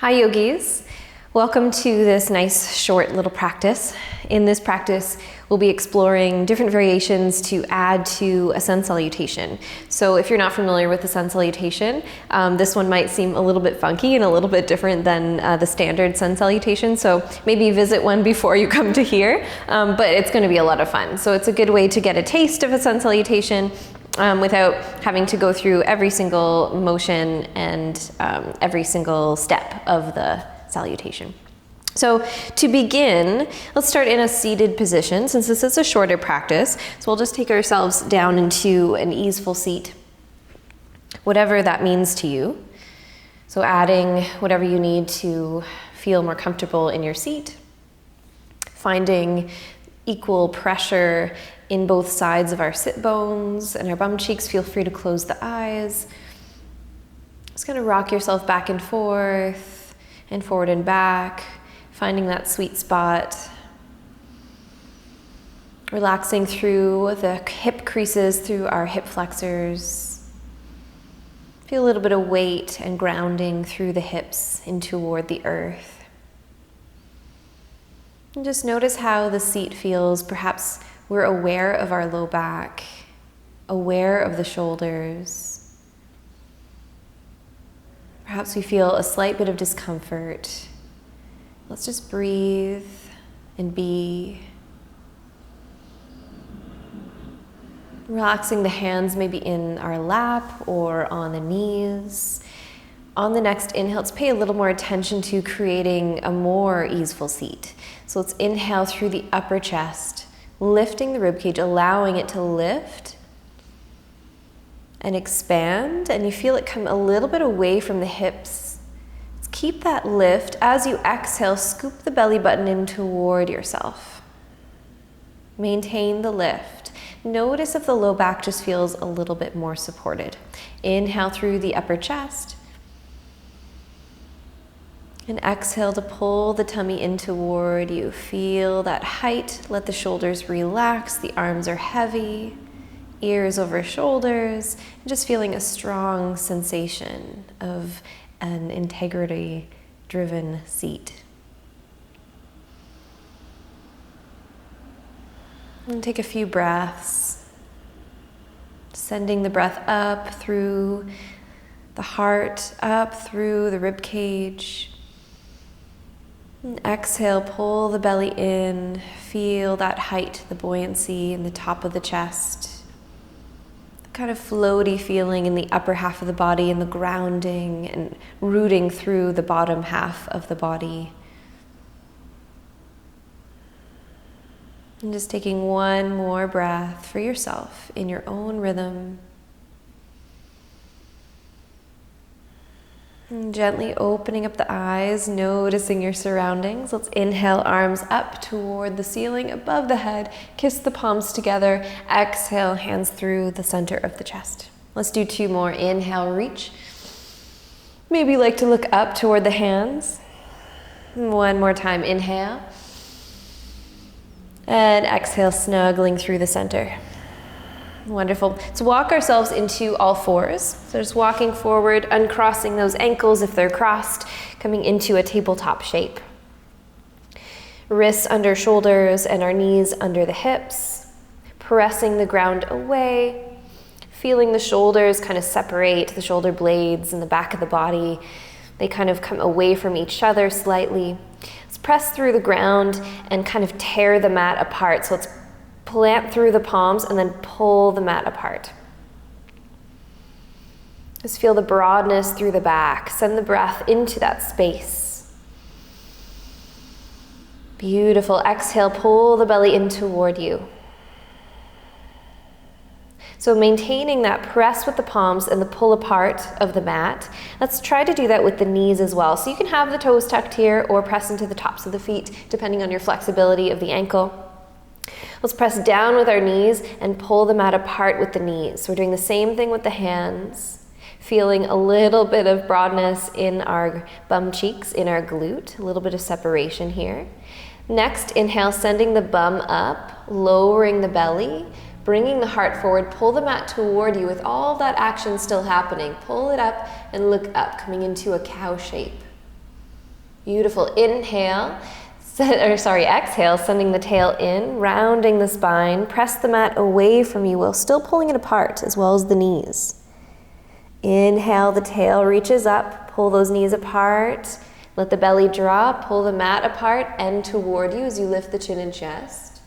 Hi yogis, welcome to this nice short little practice. In this practice, we'll be exploring different variations to add to a sun salutation. So if you're not familiar with the sun salutation, this one might seem a little bit funky and a little bit different than the standard sun salutation. So maybe visit one before you come to here, but it's going to be a lot of fun. So it's a good way to get a taste of a sun salutation without having to go through every single motion and every single step of the salutation. So to begin, let's start in a seated position since this is a shorter practice. So we'll just take ourselves down into an easeful seat, whatever that means to you. So adding whatever you need to feel more comfortable in your seat, finding equal pressure in both sides of our sit bones and our bum cheeks. Feel free to close the eyes. Just gonna rock yourself back and forward and back, finding that sweet spot. Relaxing through the hip creases, through our hip flexors. Feel a little bit of weight and grounding through the hips in toward the earth. And just notice how the seat feels. Perhaps we're aware of our low back, aware of the shoulders. Perhaps we feel a slight bit of discomfort. Let's just breathe and be. Relaxing the hands maybe in our lap or on the knees. On the next inhale, let's pay a little more attention to creating a more easeful seat. So let's inhale through the upper chest, lifting the ribcage, allowing it to lift and expand, and you feel it come a little bit away from the hips. Let's keep that lift. As you exhale, scoop the belly button in toward yourself. Maintain the lift. Notice if the low back just feels a little bit more supported. Inhale through the upper chest. And exhale to pull the tummy in toward you. Feel that height. Let the shoulders relax. The arms are heavy. Ears over shoulders. Just feeling a strong sensation of an integrity-driven seat. And take a few breaths. Sending the breath up through the heart, up through the rib cage. And exhale, pull the belly in, feel that height, the buoyancy in the top of the chest. The kind of floaty feeling in the upper half of the body and the grounding and rooting through the bottom half of the body. And just taking one more breath for yourself in your own rhythm. And gently opening up the eyes, noticing your surroundings. Let's inhale, arms up toward the ceiling, above the head. Kiss the palms together. Exhale, hands through the center of the chest. Let's do two more. Inhale, reach. Maybe you like to look up toward the hands. One more time, inhale. And exhale, snuggling through the center. Wonderful. Let's walk ourselves into all fours. So just walking forward, uncrossing those ankles if they're crossed, coming into a tabletop shape. Wrists under shoulders and our knees under the hips. Pressing the ground away. Feeling the shoulders kind of separate, the shoulder blades and the back of the body. They kind of come away from each other slightly. Let's press through the ground and kind of tear the mat apart. So let's plant through the palms and then pull the mat apart. Just feel the broadness through the back. Send the breath into that space. Beautiful. Exhale, pull the belly in toward you. So maintaining that press with the palms and the pull apart of the mat. Let's try to do that with the knees as well. So you can have the toes tucked here or press into the tops of the feet, depending on your flexibility of the ankle. Let's press down with our knees and pull the mat apart with the knees. So we're doing the same thing with the hands, feeling a little bit of broadness in our bum cheeks, in our glute, a little bit of separation here. Next, inhale, sending the bum up, lowering the belly, bringing the heart forward, pull the mat toward you with all that action still happening. Pull it up and look up, coming into a cow shape. Beautiful. Inhale, exhale, sending the tail in, rounding the spine. Press the mat away from you while still pulling it apart, as well as the knees. Inhale, the tail reaches up, pull those knees apart. Let the belly drop, pull the mat apart and toward you as you lift the chin and chest.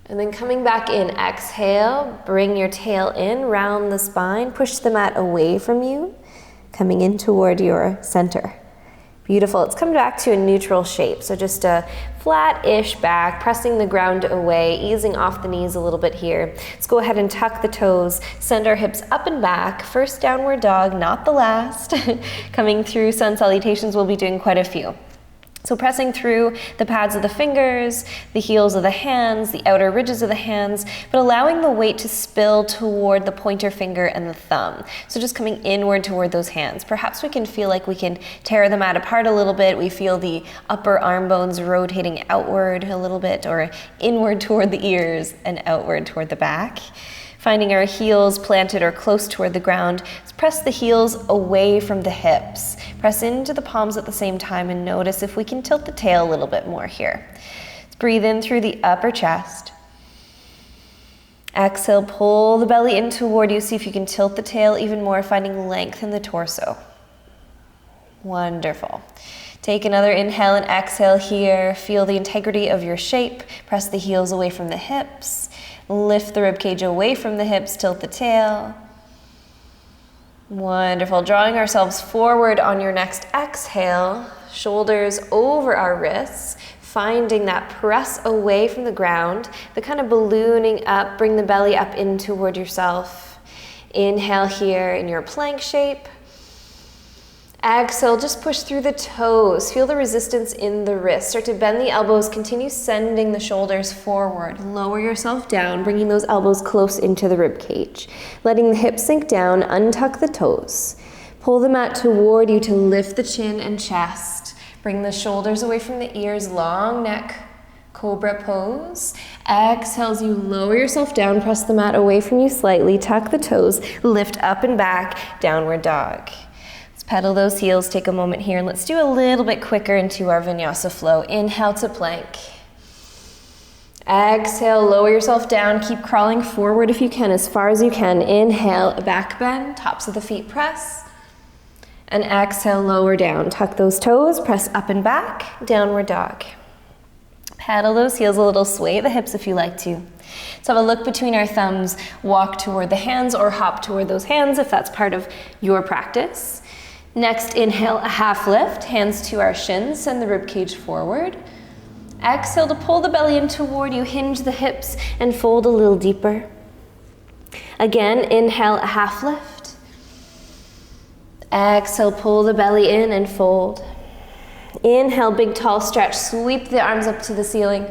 And then coming back in, exhale, bring your tail in, round the spine, push the mat away from you, coming in toward your center. Beautiful. Let's come back to a neutral shape. So just a flat-ish back, pressing the ground away, easing off the knees a little bit here. Let's go ahead and tuck the toes, send our hips up and back. First downward dog, not the last. Coming through sun salutations, we'll be doing quite a few. So pressing through the pads of the fingers, the heels of the hands, the outer ridges of the hands, but allowing the weight to spill toward the pointer finger and the thumb. So just coming inward toward those hands. Perhaps we can feel like we can tear the mat apart a little bit. We feel the upper arm bones rotating outward a little bit, or inward toward the ears and outward toward the back. Finding our heels planted or close toward the ground. Let's press the heels away from the hips. Press into the palms at the same time and notice if we can tilt the tail a little bit more here. Let's breathe in through the upper chest. Exhale, pull the belly in toward you. See if you can tilt the tail even more, finding length in the torso. Wonderful. Take another inhale and exhale here. Feel the integrity of your shape. Press the heels away from the hips. Lift the ribcage away from the hips, tilt the tail. Wonderful. Drawing ourselves forward on your next exhale, shoulders over our wrists, finding that press away from the ground, the kind of ballooning up, bring the belly up in toward yourself. Inhale here in your plank shape. Exhale, just push through the toes. Feel the resistance in the wrists. Start to bend the elbows. Continue sending the shoulders forward. Lower yourself down, bringing those elbows close into the rib cage. Letting the hips sink down, untuck the toes. Pull the mat toward you to lift the chin and chest. Bring the shoulders away from the ears, long neck, Cobra pose. Exhale as you lower yourself down, press the mat away from you slightly, tuck the toes, lift up and back, downward dog. Pedal those heels, take a moment here, and let's do a little bit quicker into our vinyasa flow. Inhale to plank. Exhale, lower yourself down, keep crawling forward if you can, as far as you can. Inhale, back bend, tops of the feet press. And exhale, lower down. Tuck those toes, press up and back, downward dog. Pedal those heels a little, sway the hips if you like to. Let's have a look between our thumbs, walk toward the hands or hop toward those hands if that's part of your practice. Next, inhale, a half lift, hands to our shins, send the rib cage forward. Exhale to pull the belly in toward you, hinge the hips and fold a little deeper. Again, inhale, a half lift. Exhale, pull the belly in and fold. Inhale, big tall stretch, sweep the arms up to the ceiling.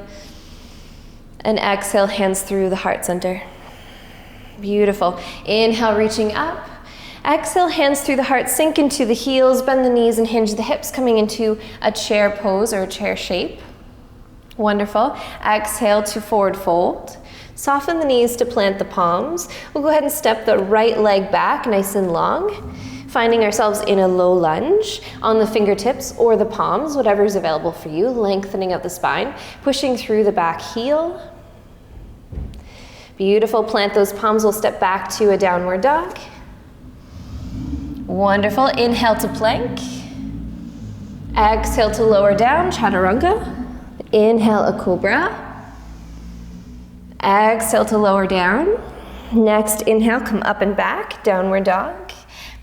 And exhale, hands through the heart center. Beautiful. Inhale, reaching up. Exhale, hands through the heart, sink into the heels, bend the knees and hinge the hips, coming into a chair pose or a chair shape. Wonderful. Exhale to forward fold. Soften the knees to plant the palms. We'll go ahead and step the right leg back, nice and long. Finding ourselves in a low lunge on the fingertips or the palms, whatever is available for you, lengthening of the spine, pushing through the back heel. Beautiful. Plant those palms. We'll step back to a downward dog. Wonderful. Inhale to plank. Exhale to lower down, chaturanga. Inhale, a cobra. Exhale to lower down. Next, inhale, come up and back, downward dog.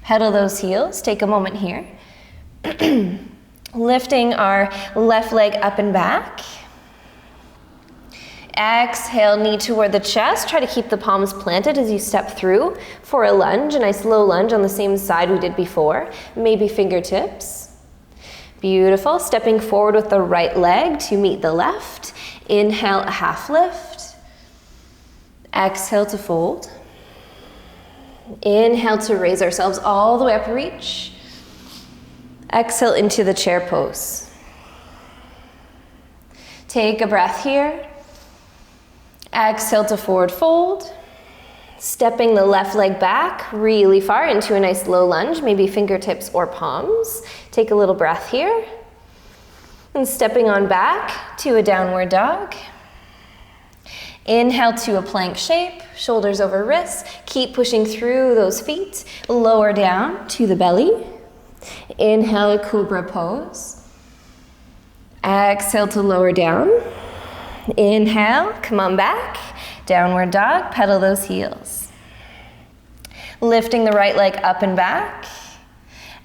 Pedal those heels. Take a moment here. Lifting our left leg up and back. Exhale, knee toward the chest. Try to keep the palms planted as you step through for a lunge, a nice low lunge on the same side we did before. Maybe fingertips. Beautiful. Stepping forward with the right leg to meet the left. Inhale, a half lift. Exhale to fold. Inhale to raise ourselves all the way up, reach. Exhale into the chair pose. Take a breath here. Exhale to forward fold. Stepping the left leg back really far into a nice low lunge, maybe fingertips or palms. Take a little breath here. And stepping on back to a downward dog. Inhale to a plank shape, shoulders over wrists. Keep pushing through those feet. Lower down to the belly. Inhale, a Cobra pose. Exhale to lower down. Inhale, come on back. Downward dog, pedal those heels. Lifting the right leg up and back.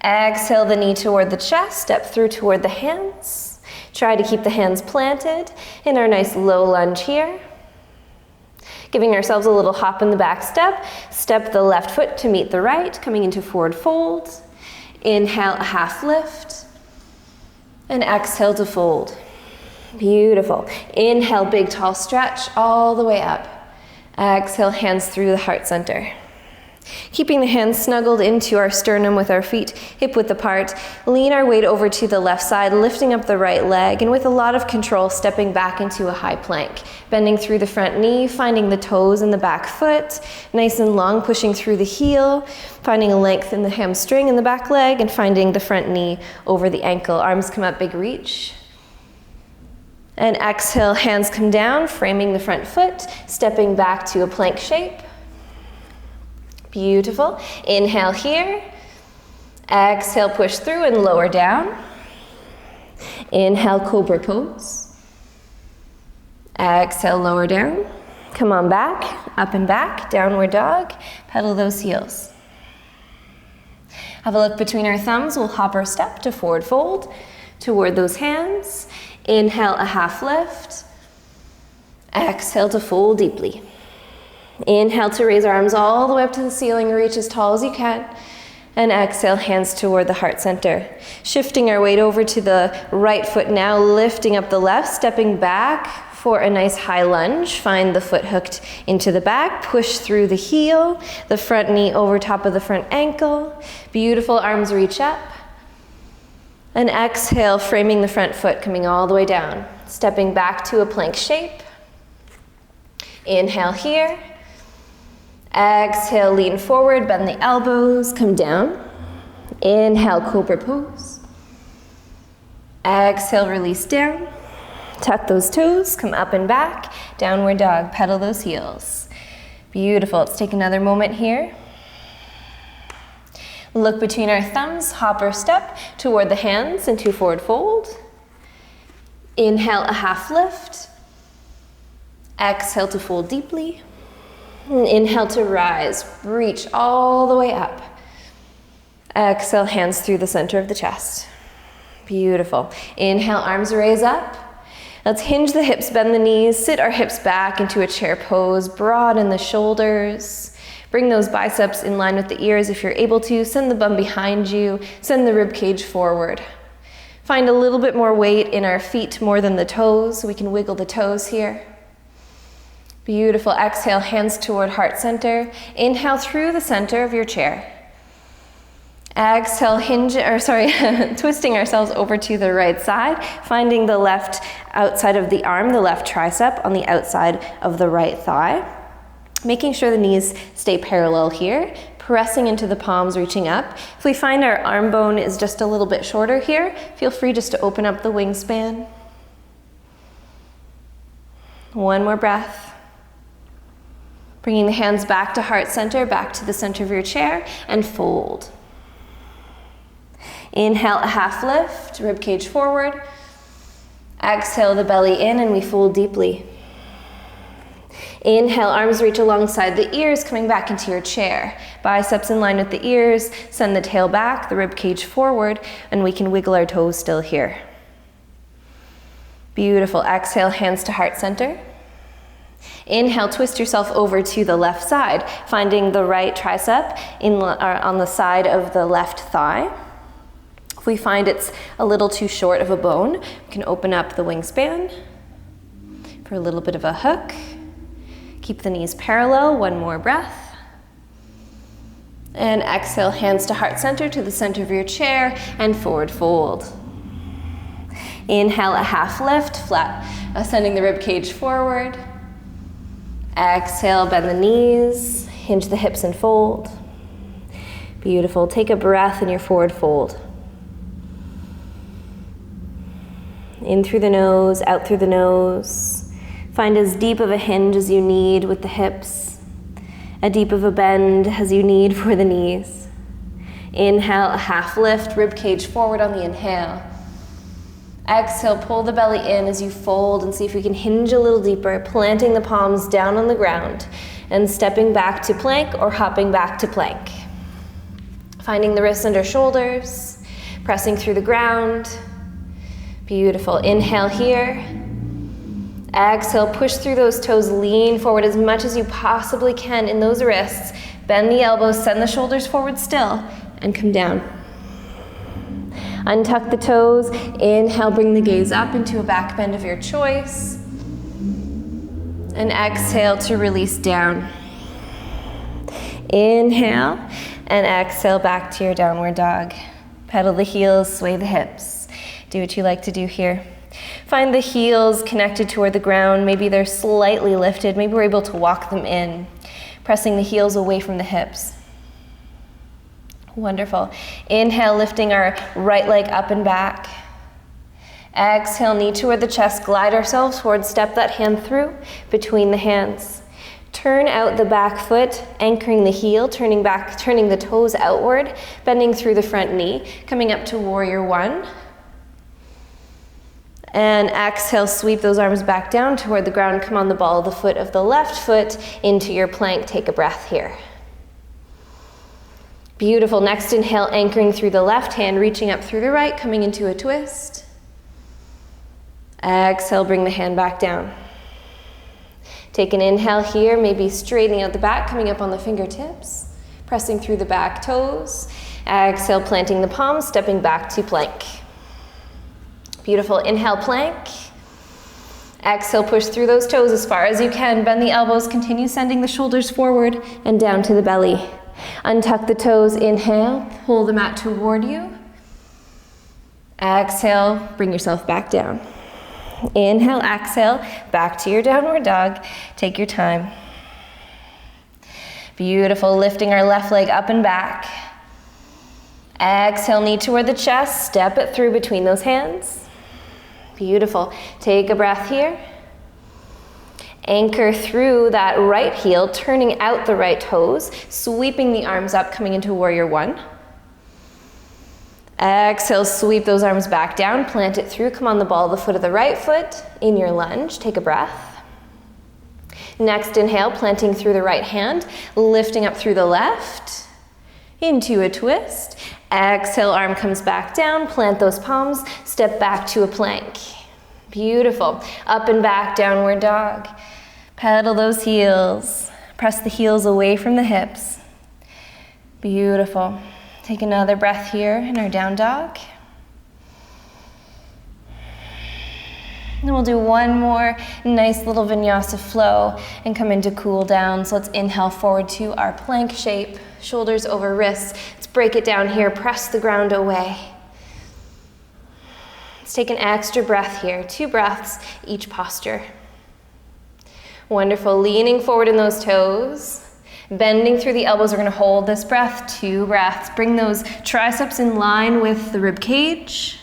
Exhale the knee toward the chest, step through toward the hands. Try to keep the hands planted in our nice low lunge here. Giving ourselves a little hop in the back step. Step the left foot to meet the right, coming into forward fold. Inhale, a half lift. And exhale to fold. Beautiful. Inhale, big tall stretch all the way up. Exhale, hands through the heart center. Keeping the hands snuggled into our sternum with our feet hip width apart, lean our weight over to the left side, lifting up the right leg, and with a lot of control, stepping back into a high plank. Bending through the front knee, finding the toes in the back foot, nice and long, pushing through the heel, finding a length in the hamstring in the back leg, and finding the front knee over the ankle. Arms come up, big reach. And exhale, hands come down, framing the front foot, stepping back to a plank shape. Beautiful. Inhale here. Exhale, push through and lower down. Inhale, Cobra pose. Exhale, lower down. Come on back, up and back, downward dog. Pedal those heels. Have a look between our thumbs. We'll hop our step to forward fold toward those hands. Inhale, a half lift. Exhale to fold deeply. Inhale to raise our arms all the way up to the ceiling, reach as tall as you can. And exhale, hands toward the heart center. Shifting our weight over to the right foot now, lifting up the left, stepping back for a nice high lunge. Find the foot hooked into the back, push through the heel, the front knee over top of the front ankle. Beautiful, arms reach up. And exhale, framing the front foot, coming all the way down. Stepping back to a plank shape. Inhale here. Exhale, lean forward, bend the elbows, come down. Inhale, Cobra pose. Exhale, release down. Tuck those toes, come up and back. Downward dog, pedal those heels. Beautiful. Let's take another moment here. Look between our thumbs, hop or step toward the hands into forward fold. Inhale, a half lift. Exhale to fold deeply. And inhale to rise, reach all the way up. Exhale, hands through the center of the chest. Beautiful. Inhale, arms raise up. Let's hinge the hips, bend the knees, sit our hips back into a chair pose, broaden the shoulders. Bring those biceps in line with the ears if you're able to. Send the bum behind you, send the rib cage forward. Find a little bit more weight in our feet more than the toes. We can wiggle the toes here. Beautiful. Exhale, hands toward heart center. Inhale through the center of your chair. Exhale, twisting ourselves over to the right side, finding the left outside of the arm, the left tricep on the outside of the right thigh. Making sure the knees stay parallel here, pressing into the palms, reaching up. If we find our arm bone is just a little bit shorter here, feel free just to open up the wingspan. One more breath. Bringing the hands back to heart center, back to the center of your chair, and fold. Inhale, a half lift, rib cage forward. Exhale, the belly in, and we fold deeply. Inhale, arms reach alongside the ears, coming back into your chair. Biceps in line with the ears, send the tail back, the rib cage forward, and we can wiggle our toes still here. Beautiful. Exhale, hands to heart center. Inhale, twist yourself over to the left side, finding the right tricep on the side of the left thigh. If we find it's a little too short of a bone, we can open up the wingspan for a little bit of a hook. Keep the knees parallel, one more breath. And exhale, hands to heart center, to the center of your chair, and forward fold. Inhale, a half lift, flat, sending the rib cage forward. Exhale, bend the knees, hinge the hips and fold. Beautiful. Take a breath in your forward fold. In through the nose, out through the nose. Find as deep of a hinge as you need with the hips, as deep of a bend as you need for the knees. Inhale, a half lift, rib cage forward on the inhale. Exhale, pull the belly in as you fold and see if we can hinge a little deeper, planting the palms down on the ground and stepping back to plank or hopping back to plank. Finding the wrists under shoulders, pressing through the ground. Beautiful. Inhale here. Exhale, push through those toes, lean forward as much as you possibly can in those wrists. Bend the elbows, send the shoulders forward still, and come down. Untuck the toes. Inhale, bring the gaze up into a back bend of your choice. And exhale to release down. Inhale, and exhale back to your downward dog. Pedal the heels, sway the hips. Do what you like to do here. Find the heels connected toward the ground. Maybe they're slightly lifted. Maybe we're able to walk them in, pressing the heels away from the hips. Wonderful. Inhale, lifting our right leg up and back. Exhale, knee toward the chest, glide ourselves forward, step that hand through between the hands. Turn out the back foot, anchoring the heel, turning the toes outward, bending through the front knee, coming up to warrior one. And exhale, sweep those arms back down toward the ground, come on the ball of the foot of the left foot into your plank. Take a breath here. Beautiful. Next inhale, anchoring through the left hand, reaching up through the right, coming into a twist. Exhale, bring the hand back down. Take an inhale here, maybe straightening out the back, coming up on the fingertips, pressing through the back toes. Exhale, planting the palms, stepping back to plank. Beautiful. Inhale, plank. Exhale, push through those toes as far as you can. Bend the elbows, continue sending the shoulders forward and down to the belly. Untuck the toes, inhale, pull the mat toward you. Exhale, bring yourself back down. Inhale, exhale, back to your downward dog. Take your time. Beautiful, lifting our left leg up and back. Exhale, knee toward the chest, step it through between those hands. Beautiful. Take a breath here. Anchor through that right heel, turning out the right toes, sweeping the arms up, coming into warrior one. Exhale, sweep those arms back down, plant it through, come on the ball of the foot of the right foot in your lunge. Take a breath. Next inhale, planting through the right hand, lifting up through the left into a twist. Exhale, arm comes back down, plant those palms, step back to a plank. Beautiful. Up and back, downward dog. Pedal those heels. Press the heels away from the hips. Beautiful. Take another breath here in our down dog. And we'll do one more nice little vinyasa flow and come into cool down. So let's inhale forward to our plank shape, shoulders over wrists. Let's break it down here, press the ground away. Let's take an extra breath here, 2 breaths each posture. Wonderful, leaning forward in those toes, bending through the elbows. We're gonna hold this breath, 2 breaths. Bring those triceps in line with the rib cage.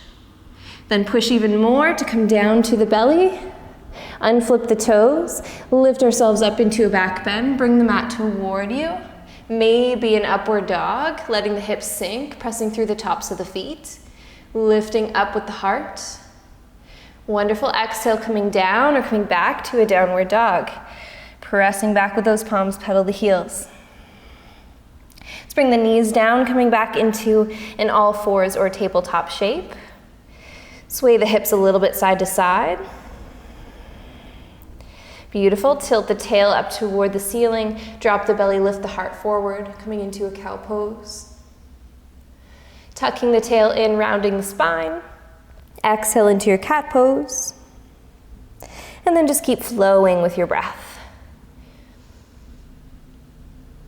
Then push even more to come down to the belly. Unflip the toes, lift ourselves up into a back bend, bring the mat toward you. Maybe an upward dog, letting the hips sink, pressing through the tops of the feet. Lifting up with the heart. Wonderful. Exhale, coming down or coming back to a downward dog. Pressing back with those palms, pedal the heels. Let's bring the knees down, coming back into an all fours or tabletop shape. Sway the hips a little bit side to side. Beautiful. Tilt the tail up toward the ceiling. Drop the belly, lift the heart forward, coming into a cow pose. Tucking the tail in, rounding the spine. Exhale into your cat pose. And then just keep flowing with your breath.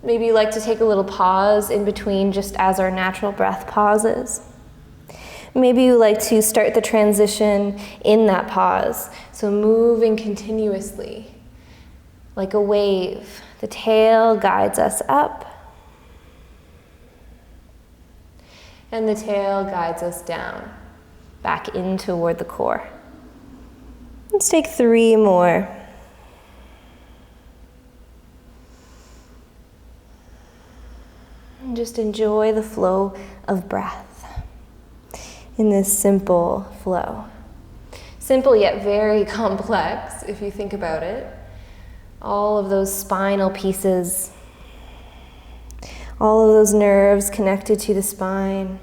Maybe you like to take a little pause in between just as our natural breath pauses. Maybe you like to start the transition in that pause. So moving continuously like a wave. The tail guides us up. And the tail guides us down, back in toward the core. Let's take 3 more. And just enjoy the flow of breath in this simple flow. Simple yet very complex, if you think about it. All of those spinal pieces, all of those nerves connected to the spine.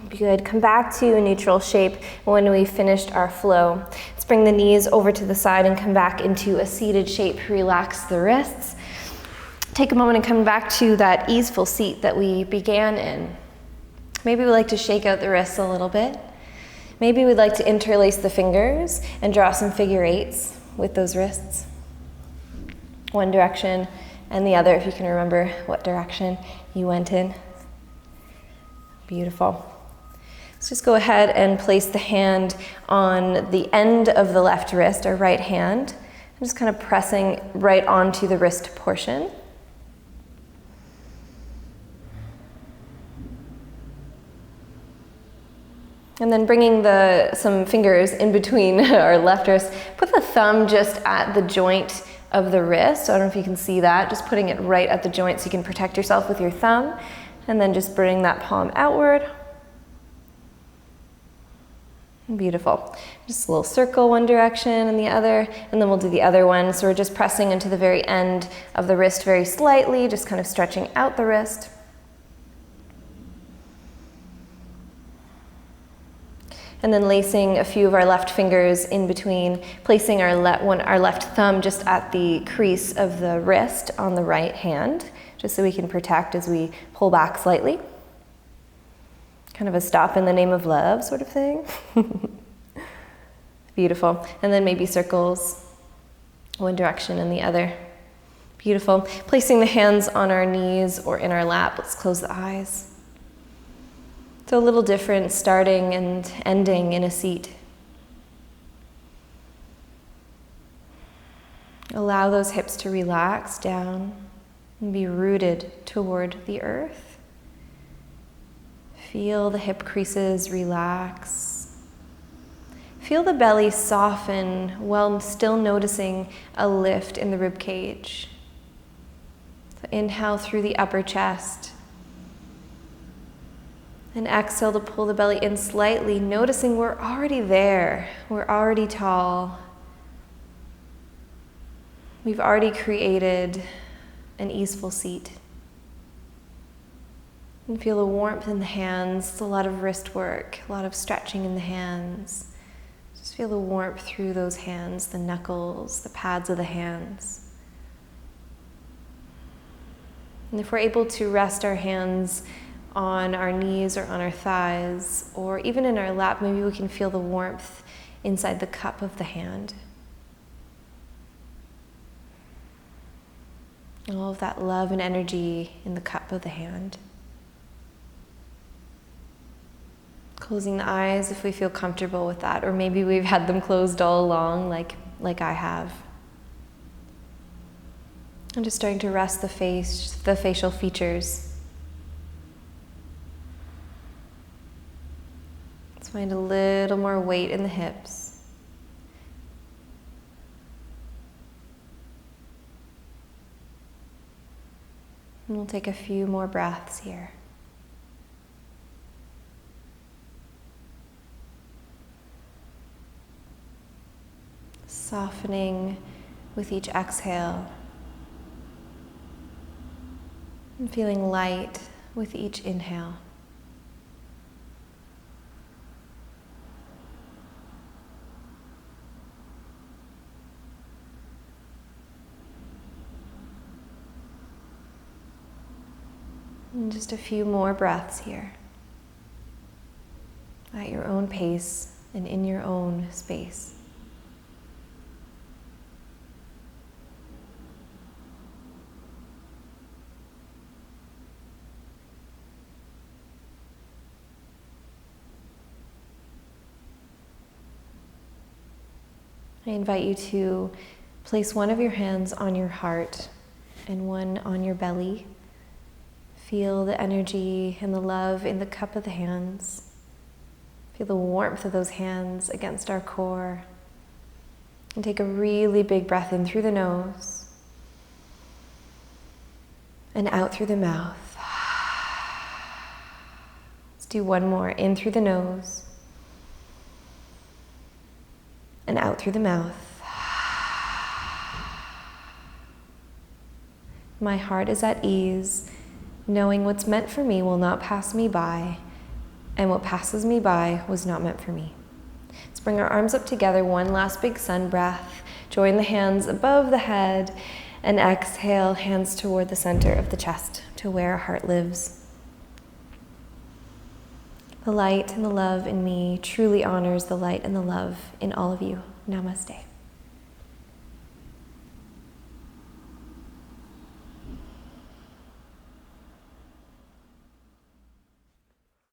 Good. Come back to a neutral shape when we finished our flow. Let's bring the knees over to the side and come back into a seated shape. Relax the wrists. Take a moment and come back to that easeful seat that we began in. Maybe we'd like to shake out the wrists a little bit. Maybe we'd like to interlace the fingers and draw some figure 8s with those wrists. One direction and the other, if you can remember what direction you went in. Beautiful. Let's just go ahead and place the hand on the end of the left wrist, our right hand. I'm just kind of pressing right onto the wrist portion. And then bringing some fingers in between our left wrist. Put the thumb just at the joint of the wrist. I don't know if you can see that. Just putting it right at the joint so you can protect yourself with your thumb. And then just bring that palm outward. Beautiful. Just a little circle one direction and the other, and then we'll do the other one. So we're just pressing into the very end of the wrist very slightly, just kind of stretching out the wrist. And then lacing a few of our left fingers in between, placing our left thumb just at the crease of the wrist on the right hand, just so we can protect as we pull back slightly. Kind of a stop in the name of love sort of thing. Beautiful. And then maybe circles, one direction and the other. Beautiful. Placing the hands on our knees or in our lap. Let's close the eyes. So a little different starting and ending in a seat. Allow those hips to relax down and be rooted toward the earth. Feel the hip creases relax. Feel the belly soften while still noticing a lift in the rib cage. So inhale through the upper chest. And exhale to pull the belly in slightly, noticing we're already there. We're already tall. We've already created an easeful seat. And feel the warmth in the hands. It's a lot of wrist work, a lot of stretching in the hands. Just feel the warmth through those hands, the knuckles, the pads of the hands. And if we're able to rest our hands on our knees or on our thighs, or even in our lap, maybe we can feel the warmth inside the cup of the hand. All of that love and energy in the cup of the hand. Closing the eyes if we feel comfortable with that, or maybe we've had them closed all along like I have. And just starting to rest the face, the facial features. Let's find a little more weight in the hips. And we'll take a few more breaths here. Softening with each exhale. And feeling light with each inhale. And just a few more breaths here. At your own pace and in your own space. I invite you to place one of your hands on your heart and one on your belly. Feel the energy and the love in the cup of the hands. Feel the warmth of those hands against our core. And take a really big breath in through the nose and out through the mouth. Let's do one more. In through the nose and out through the mouth. My heart is at ease, knowing what's meant for me will not pass me by, and what passes me by was not meant for me. Let's bring our arms up together, one last big sun breath. Join the hands above the head, and exhale, hands toward the center of the chest, to where our heart lives. The light and the love in me truly honors the light and the love in all of you. Namaste.